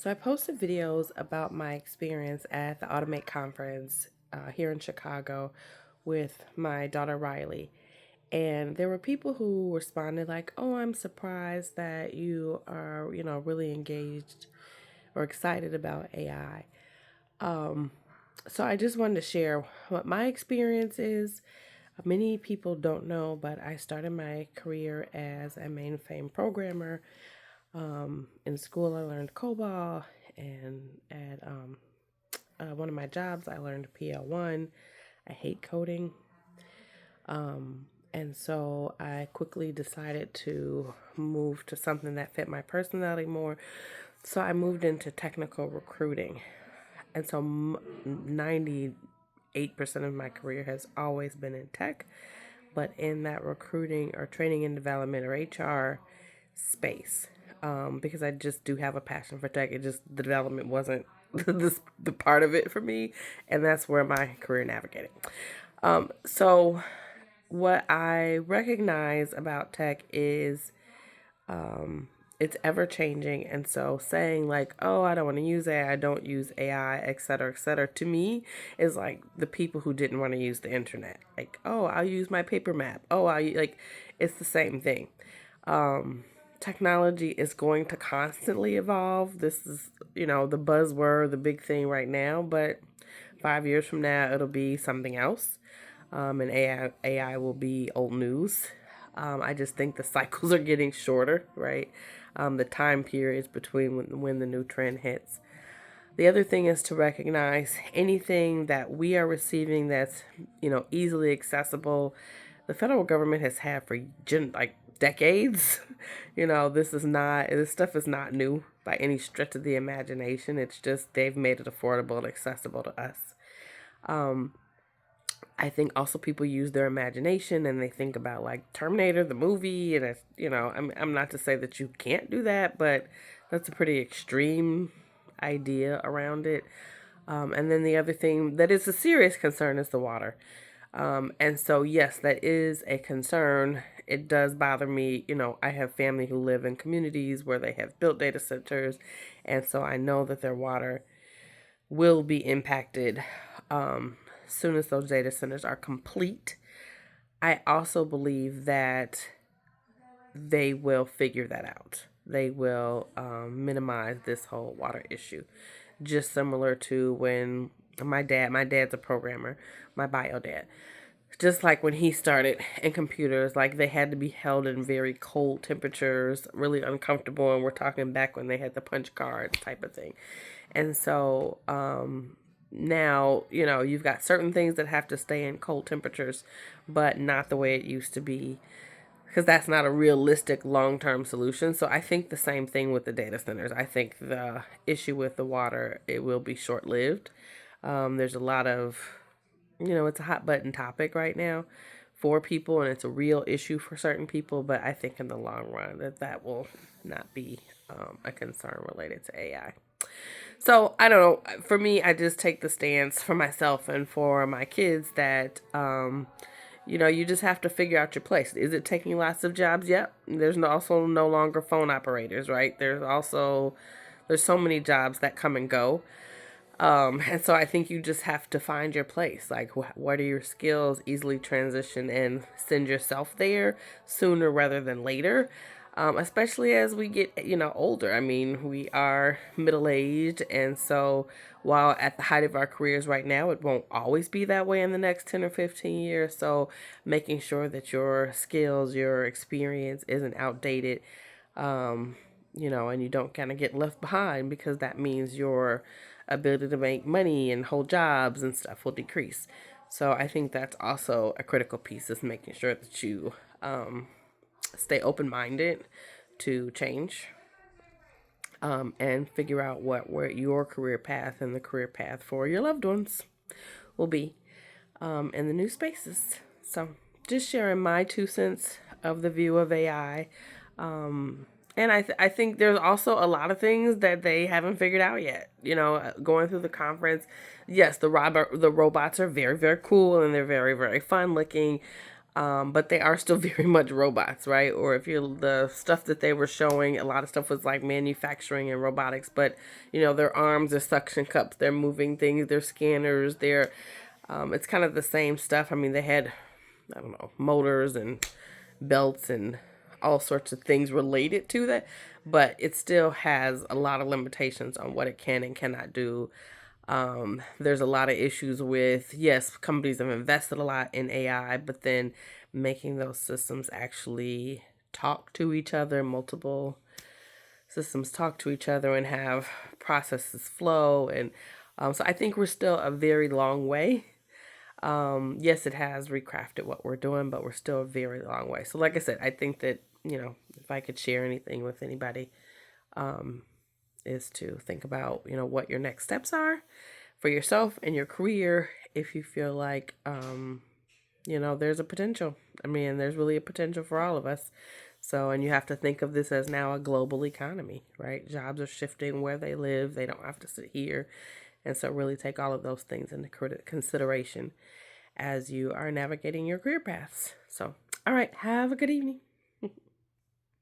So I posted videos about my experience at the Automate conference here in Chicago with my daughter Riley. And there were people who responded like, "Oh, I'm surprised that you are, really engaged or excited about AI." Um, so I just wanted to share what my experience is. Many people don't know, but I started my career as a mainframe programmer. In school, I learned COBOL, and at one of my jobs, I learned PL1. I hate coding. And so I quickly decided to move to something that fit my personality more. So I moved into technical recruiting. And so 98% of my career has always been in tech, but in that recruiting or training and development or HR space. Because I just do have a passion for tech. It just, the development wasn't the part of it for me. And that's where my career navigated. So what I recognize about tech is it's ever changing. And so saying like, oh, I don't want to use AI, I don't use AI, et cetera, to me is like the people who didn't want to use the internet. Like, oh, I'll use my paper map. Oh, like, it's the same thing. Technology is going to constantly evolve. This is, the buzzword, the big thing right now, but 5 years from now, it'll be something else. And AI will be old news. I just think the cycles are getting shorter, right? The time periods between when the new trend hits. The other thing is to recognize anything that we are receiving that's, easily accessible. The federal government has had for like decades. This stuff is not new by any stretch of the imagination. It's just they've made it affordable and accessible to us. I think also people use their imagination and they think about like Terminator, the movie, and it's, I'm not to say that you can't do that, but that's a pretty extreme idea around it. And then the other thing that is a serious concern is the water. And so, yes, that is a concern. It does bother me. I have family who live in communities where they have built data centers. And so I know that their water will be impacted as soon as those data centers are complete. I also believe that they will figure that out. They will minimize this whole water issue. Just similar to when my dad's a programmer, my bio dad. Just like when he started in computers, like they had to be held in very cold temperatures, really uncomfortable. And we're talking back when they had the punch cards type of thing. And so now, you've got certain things that have to stay in cold temperatures, but not the way it used to be, because that's not a realistic long-term solution. So I think the same thing with the data centers. I think the issue with the water, it will be short-lived. There's a lot of, it's a hot button topic right now for people, and it's a real issue for certain people, but I think in the long run that will not be a concern related to AI. So I don't know. For me, I just take the stance for myself and for my kids that you just have to figure out your place. Is it taking lots of jobs? Yep. There's also no longer phone operators, right? There's so many jobs that come and go. And so I think you just have to find your place. Like, what are your skills? Easily transition and send yourself there sooner rather than later. Especially as we get, older. I mean, we are middle aged, and so while at the height of our careers right now, it won't always be that way in the next 10 or 15 years. So making sure that your skills, your experience isn't outdated, and you don't kind of get left behind, because that means your ability to make money and hold jobs and stuff will decrease. So I think that's also a critical piece, is making sure that you stay open minded to change, and figure out where your career path and the career path for your loved ones will be in the new spaces. So just sharing my 2 cents of the view of AI. And I think there's also a lot of things that they haven't figured out yet. Going through the conference, yes, the robots are very, very cool, and they're very, very fun looking. But they are still very much robots, right? Or if you're the stuff that they were showing, a lot of stuff was like manufacturing and robotics, but their arms are suction cups, they're moving things, they're scanners, it's kind of the same stuff. I mean, they had, I don't know, motors and belts and all sorts of things related to that, but it still has a lot of limitations on what it can and cannot do. There's a lot of issues with, yes, companies have invested a lot in AI, but then making those systems actually talk to each other, multiple systems talk to each other and have processes flow. And so I think we're still a very long way. Yes, it has recrafted what we're doing, but we're still a very long way. So, like I said, I think that, if I could share anything with anybody, is to think about, what your next steps are for yourself and your career if you feel like, there's a potential. I mean, there's really a potential for all of us. So, and you have to think of this as now a global economy, right? Jobs are shifting where they live. They don't have to sit here. And so, really take all of those things into consideration as you are navigating your career paths. So, all right, have a good evening.